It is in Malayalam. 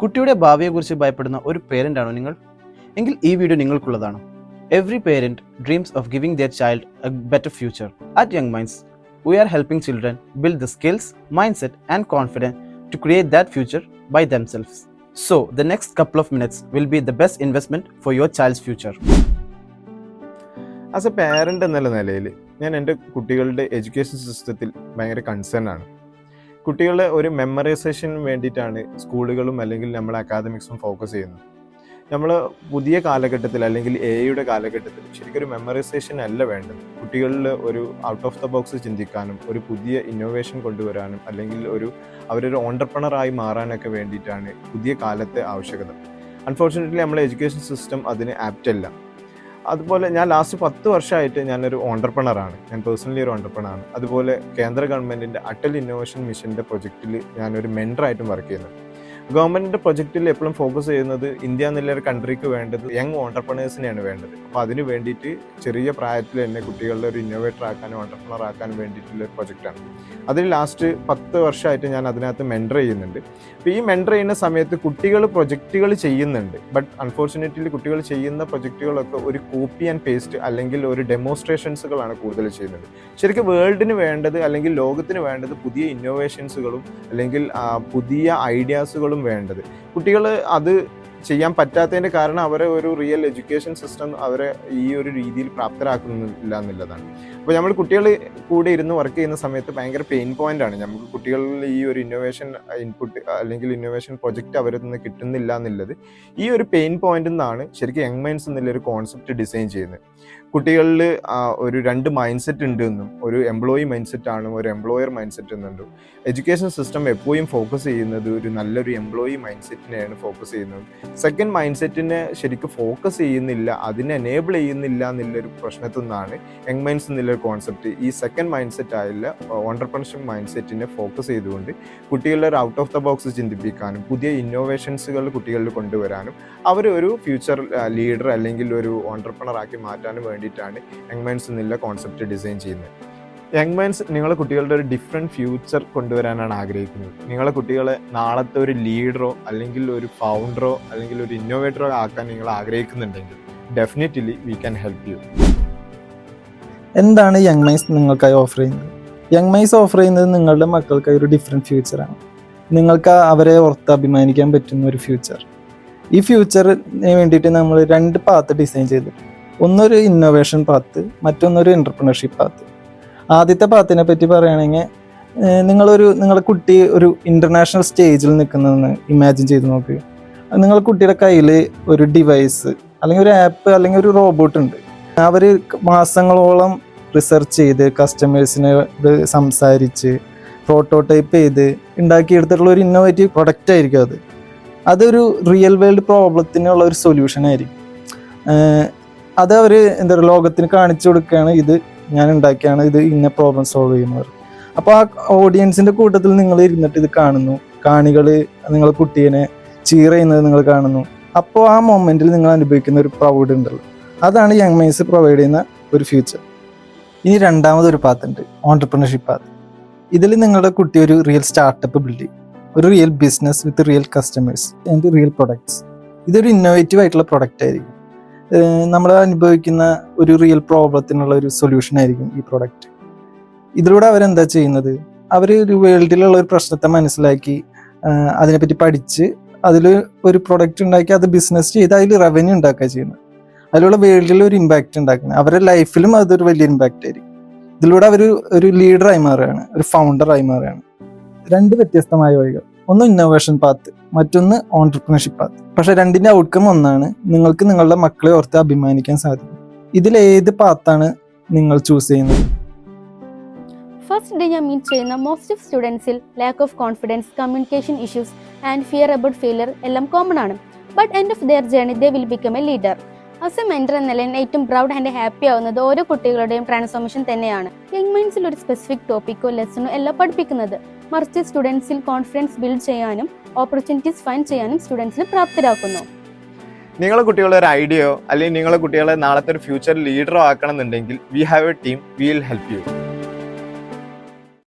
കുട്ടിയുടെ ഭാവിയെക്കുറിച്ച് ഭയപ്പെടുന്ന ഒരു പേരൻ്റാണോ നിങ്ങൾ? എങ്കിൽ ഈ video നിങ്ങൾക്കുള്ളതാണ്. Every parent dreams of giving their child a better future. At Young Minds, we are helping children build the skills, mindset, and confidence to create that future by themselves. So, the next couple of minutes will be the best investment for your child's future. As A parent എന്നുള്ള നിലയിൽ ഞാൻ എൻ്റെ കുട്ടികളുടെ എഡ്യൂക്കേഷൻ സിസ്റ്റത്തിൽ ഭയങ്കര കൺസേൺ ആണ്. കുട്ടികളുടെ ഒരു മെമ്മറൈസേഷന് വേണ്ടിയിട്ടാണ് സ്കൂളുകളും അല്ലെങ്കിൽ നമ്മൾ അക്കാദമിക്സും ഫോക്കസ് ചെയ്യുന്നത്. നമ്മൾ പുതിയ കാലഘട്ടത്തിൽ അല്ലെങ്കിൽ എയുടെ കാലഘട്ടത്തിൽ ശരിക്കും ഒരു മെമ്മറൈസേഷൻ അല്ല വേണ്ടത്. കുട്ടികളിൽ ഒരു ഔട്ട് ഓഫ് ദ ബോക്സ് ചിന്തിക്കാനും ഒരു പുതിയ ഇന്നോവേഷൻ കൊണ്ടുവരാനും അല്ലെങ്കിൽ അവരൊരു ഓണ്ടർപ്രണറായി മാറാനൊക്കെ വേണ്ടിയിട്ടാണ് പുതിയ കാലത്തെ ആവശ്യകത. അൺഫോർച്ചുനേറ്റ്ലി നമ്മളെ എഡ്യൂക്കേഷൻ സിസ്റ്റം അതിന് ആപ്റ്റ് അല്ല. അതുപോലെ ഞാൻ ലാസ്റ്റ് 10 വർഷമായിട്ട് ഞാനൊരു ഓണ്ടർപ്രണറാണ്. ഞാൻ പേഴ്സണലി ഒരു ഓണ്ടർപ്രണറാണ്. അതുപോലെ കേന്ദ്ര ഗവൺമെൻറ്റിൻ്റെ അടൽ ഇന്നോവേഷൻ മിഷൻ്റെ പ്രൊജക്റ്റിൽ ഞാനൊരു മെൻറ്ററായിട്ടും വർക്ക് ചെയ്യുന്നത്. ഗവൺമെൻറ്റിൻ്റെ പ്രൊജക്റ്റിൽ എപ്പോഴും ഫോക്കസ് ചെയ്യുന്നത് ഇന്ത്യ എന്നുള്ളൊരു കൺട്രിക്ക് വേണ്ടത് യങ് ഓണ്ടർപ്രണേഴ്സിനെയാണ് വേണ്ടത്. അപ്പോൾ അതിന് വേണ്ടിയിട്ട് ചെറിയ പ്രായത്തിൽ തന്നെ കുട്ടികളുടെ ഒരു ഇന്നോവേറ്റർ ആക്കാനും ഓണ്ടർപ്രണർ ആക്കാനും വേണ്ടിയിട്ടുള്ളൊരു പ്രൊജക്റ്റാണ്. അതിൽ ലാസ്റ്റ് 10 വർഷമായിട്ട് ഞാൻ അതിനകത്ത് മെൻറ്റർ ചെയ്യുന്നുണ്ട്. അപ്പോൾ ഈ മെൻറ്റർ ചെയ്യുന്ന സമയത്ത് കുട്ടികൾ പ്രൊജക്റ്റുകൾ ചെയ്യുന്നുണ്ട്. ബട്ട് അൺഫോർച്ചുനേറ്റ്ലി കുട്ടികൾ ചെയ്യുന്ന പ്രൊജക്റ്റുകളൊക്കെ ഒരു കോപ്പി ആൻഡ് പേസ്റ്റ് അല്ലെങ്കിൽ ഒരു ഡെമോൺസ്ട്രേഷൻസുകളാണ് കൂടുതൽ ചെയ്യുന്നത്. ശരിക്കും വേൾഡിന് വേണ്ടത് അല്ലെങ്കിൽ ലോകത്തിന് വേണ്ടത് പുതിയ ഇന്നോവേഷൻസുകളും അല്ലെങ്കിൽ പുതിയ ഐഡിയാസുകളും വേണ്ടത്. കുട്ടികൾ അത് ചെയ്യാൻ പറ്റാത്തതിൻ്റെ കാരണം അവരെ ഒരു റിയൽ എഡ്യൂക്കേഷൻ സിസ്റ്റം അവരെ ഈ ഒരു രീതിയിൽ പ്രാപ്തരാക്കുന്നില്ല എന്നുള്ളതാണ്. അപ്പോൾ നമ്മൾ കുട്ടികൾ കൂടെ ഇരുന്ന് വർക്ക് ചെയ്യുന്ന സമയത്ത് ഭയങ്കര പെയിൻ പോയിൻ്റാണ്. നമുക്ക് കുട്ടികളിൽ ഈ ഒരു ഇന്നോവേഷൻ ഇൻപുട്ട് അല്ലെങ്കിൽ ഇന്നോവേഷൻ പ്രൊജക്റ്റ് അവരിൽ നിന്ന് കിട്ടുന്നില്ല എന്നുള്ളത്. ഈ ഒരു പെയിൻ പോയിന്റിൽ നിന്നാണ് ശരിക്കും യങ് മൈൻഡ്സ് എന്നുള്ളൊരു കോൺസെപ്റ്റ് ഡിസൈൻ ചെയ്യുന്നത്. കുട്ടികളിൽ ഒരു 2 മൈൻഡ് സെറ്റ് ഉണ്ട് എന്നും ഒരു എംപ്ലോയി മൈൻഡ് സെറ്റ് ആണും ഒരു എംപ്ലോയർ മൈൻഡ് സെറ്റ് എന്നുണ്ടും. എഡ്യൂക്കേഷൻ സിസ്റ്റം എപ്പോഴും ഫോക്കസ് ചെയ്യുന്നത് ഒരു നല്ലൊരു എംപ്ലോയി മൈൻഡ് സെറ്റിനെയാണ് ഫോക്കസ് ചെയ്യുന്നത്. സെക്കൻഡ് മൈൻഡ് സെറ്റിനെ ശരിക്കും ഫോക്കസ് ചെയ്യുന്നില്ല, അതിനെ എനേബിൾ ചെയ്യുന്നില്ല എന്നുള്ളൊരു പ്രശ്നത്തിൽ നിന്നാണ് യങ് മൈൻഡ്സ് എന്നുള്ളൊരു കോൺസെപ്റ്റ്. ഈ സെക്കൻഡ് മൈൻഡ് സെറ്റ് ആയുള്ള ഓണ്ടർപ്രണർഷിപ്പ് മൈൻഡ് സെറ്റിനെ ഫോക്കസ് ചെയ്തുകൊണ്ട് കുട്ടികളുടെ ഒരു ഔട്ട് ഓഫ് ദ ബോക്സ് ചിന്തിപ്പിക്കാനും പുതിയ ഇന്നോവേഷൻസുകൾ കുട്ടികളിൽ കൊണ്ടുവരാനും അവർ ഒരു ഫ്യൂച്ചർ ലീഡർ അല്ലെങ്കിൽ ഒരു ഓണ്ടർപ്രണർ ആക്കി മാറ്റാനും വേണ്ടിയിട്ടാണ് യങ് മൈൻഡ്സ് എന്നുള്ള കോൺസെപ്റ്റ് ഡിസൈൻ ചെയ്യുന്നത്. യങ് മൈൻഡ്സ് നിങ്ങളെ കുട്ടികളുടെ ഒരു ഡിഫറെൻറ്റ് ഫ്യൂച്ചർ കൊണ്ടുവരാനാണ് ആഗ്രഹിക്കുന്നത്. നിങ്ങളെ കുട്ടികളെ നാളത്തെ ഒരു ലീഡറോ അല്ലെങ്കിൽ ഒരു ഫൗണ്ടറോ അല്ലെങ്കിൽ ഒരു ഇന്നോവേറ്ററോ ആക്കാൻ നിങ്ങൾ ആഗ്രഹിക്കുന്നുണ്ടെങ്കിൽ definitely we can help you. എന്താണ് യങ് മൈൻഡ്സ് നിങ്ങൾക്കായി ഓഫർ ചെയ്യുന്നത്? യങ് മൈൻഡ്സ് ഓഫർ ചെയ്യുന്നത് നിങ്ങളുടെ മക്കൾക്കായി ഒരു ഡിഫറെൻറ്റ് ഫ്യൂച്ചറാണ്. നിങ്ങൾക്ക് അവരെ ഓർത്ത് അഭിമാനിക്കാൻ പറ്റുന്ന ഒരു ഫ്യൂച്ചർ. ഈ ഫ്യൂച്ചറിന് വേണ്ടിയിട്ട് നമ്മൾ 2 പാത്ത് ഡിസൈൻ ചെയ്തിട്ടുണ്ട്. ഒന്നൊരു ഇന്നോവേഷൻ പാത്ത്, മറ്റൊന്നൊരു എൻ്റർപ്രണർഷിപ്പ് പാത്ത്. ആദ്യത്തെ പാത്തിനെ പറ്റി പറയുകയാണെങ്കിൽ നിങ്ങളുടെ കുട്ടി ഒരു ഇൻ്റർനാഷണൽ സ്റ്റേജിൽ നിൽക്കുന്നതെന്ന് ഇമാജിൻ ചെയ്ത് നോക്കുക. നിങ്ങളുടെ കുട്ടിയുടെ കയ്യിൽ ഒരു ഡിവൈസ് അല്ലെങ്കിൽ ഒരു ആപ്പ് അല്ലെങ്കിൽ ഒരു റോബോട്ട് ഉണ്ട്. അവർ മാസങ്ങളോളം റിസർച്ച് ചെയ്ത് കസ്റ്റമേഴ്സിനോട് സംസാരിച്ച് പ്രോട്ടോടൈപ്പ് ചെയ്ത് ഉണ്ടാക്കിയെടുത്തിട്ടുള്ള ഒരു ഇന്നോവേറ്റീവ് പ്രൊഡക്റ്റ് ആയിരിക്കും അതൊരു റിയൽ വേൾഡ് പ്രോബ്ലത്തിനുള്ള ഒരു സൊല്യൂഷൻ ആയിരിക്കും. അത് അവർ ലോകത്തിന് കാണിച്ചു കൊടുക്കുകയാണ്, ഇത് ഞാൻ ഉണ്ടാക്കിയാണ്, ഇത് ഇന്ന പ്രോബ്ലം സോൾവ് ചെയ്യുന്നവർ. അപ്പോൾ ആ ഓഡിയൻസിൻ്റെ കൂട്ടത്തിൽ നിങ്ങൾ ഇരുന്നിട്ട് ഇത് കാണുന്നു, കാണികൾ നിങ്ങളെ കുട്ടീനെ ചീർ ചെയ്യുന്നത് നിങ്ങൾ കാണുന്നു. അപ്പോൾ ആ മൊമെൻറ്റിൽ നിങ്ങൾ അനുഭവിക്കുന്ന ഒരു പ്രൗഡ് ഉണ്ടല്ലോ, അതാണ് യങ് മൈൻഡ്സ് പ്രൊവൈഡ് ചെയ്യുന്ന ഒരു ഫ്യൂച്ചർ. ഇനി രണ്ടാമതൊരു പാത്ത് ഉണ്ട്, ഓണ്ടർപ്രണർഷിപ്പ് പാത്ത്. ഇതിൽ നിങ്ങളുടെ കുട്ടി ഒരു റിയൽ സ്റ്റാർട്ടപ്പ് ബിൽഡ് ചെയ്യും, ഒരു real business with real customers and real products. ഇതൊരു ഇന്നോവേറ്റീവ് ആയിട്ടുള്ള പ്രൊഡക്റ്റ് ആയിരിക്കും. നമ്മൾ അനുഭവിക്കുന്ന ഒരു റിയൽ പ്രോബ്ലത്തിനുള്ള ഒരു സൊല്യൂഷൻ ആയിരിക്കും ഈ പ്രൊഡക്റ്റ്. ഇതിലൂടെ അവരെന്താ ചെയ്യുന്നത്? അവർ ഒരു വേൾഡിലുള്ള ഒരു പ്രശ്നത്തെ മനസ്സിലാക്കി അതിനെപ്പറ്റി പഠിച്ച് അതിൽ ഒരു പ്രൊഡക്റ്റ് ഉണ്ടാക്കി അത് ബിസിനസ് ചെയ്ത് അതിൽ റവന്യൂ ഉണ്ടാക്കുക ചെയ്യുന്നത്. അതിലൂടെ വേൾഡിൽ ഒരു ഇമ്പാക്റ്റ് ഉണ്ടാക്കുന്നത്, അവരുടെ ലൈഫിലും അതൊരു വലിയ ഇമ്പാക്റ്റ് ആയിരിക്കും. ഇതിലൂടെ അവർ ഒരു ലീഡറായി മാറുകയാണ്, ഒരു ഫൗണ്ടറായി മാറുകയാണ്. 2 വ്യത്യസ്തമായ വഴികൾ, ഒന്ന് ഇന്നോവേഷൻ പാത്ത്, മറ്റൊന്ന് ഓണ്ടർപ്രണർഷിപ്പ് പാത്ത്. പക്ഷെ 2ന്റെ ഔട്ട്കം ഒന്നാണ്. നിങ്ങൾക്ക് നിങ്ങളുടെ മക്കളെ ഓർത്ത് അഭിമാനിക്കാൻ സാധിക്കും. ഇതിൽ ഏത് പാത്താണ് നിങ്ങൾ ചൂസ് ചെയ്യുന്നത്? ഫസ്റ്റ് ഡേ ഞാൻ മീറ്റ് ചെയ്യുന്ന മോസ്റ്റ് ഓഫ് സ്റ്റുഡൻസിൽ lack of confidence, communication issues and fear about failure എല്ലാം കോമൺ ആണ്. But end of their journey they will become a leader. As a mentor എന്ന നിലയിൽ ഏറ്റവും പ്രൗഡ് ആൻഡ് ഹാപ്പി ആവുന്നത് ഓരോ കുട്ടികളുടെയും ട്രാൻസ്ഫോർമേഷൻ തന്നെയാണ്. യങ് മൈൻഡ്സിൽ ഒരു സ്പെസിഫിക് ടോപ്പിക്കോ ലെസണോ അല്ല പഠിപ്പിക്കുന്നത്, മറിച്ച് സ്റ്റുഡൻസിൽ കോൺഫിഡൻസ് ബിൽഡ് ചെയ്യാനും ഓപ്പർച്യൂണിറ്റീസ് ഫൈൻഡ് ചെയ്യാനും സ്റ്റുഡൻസിനെ പ്രാപ്തരാക്കുന്നു. നിങ്ങളെ കുട്ടികളെ ഒരു ഐഡിയയോ അല്ലെങ്കിൽ നിങ്ങളെ കുട്ടികളെ നാളത്തെ ഒരു ഫ്യൂച്ചർ ലീഡറോ ആക്കണം എന്നുണ്ടെങ്കിൽ we have A team, we will help you.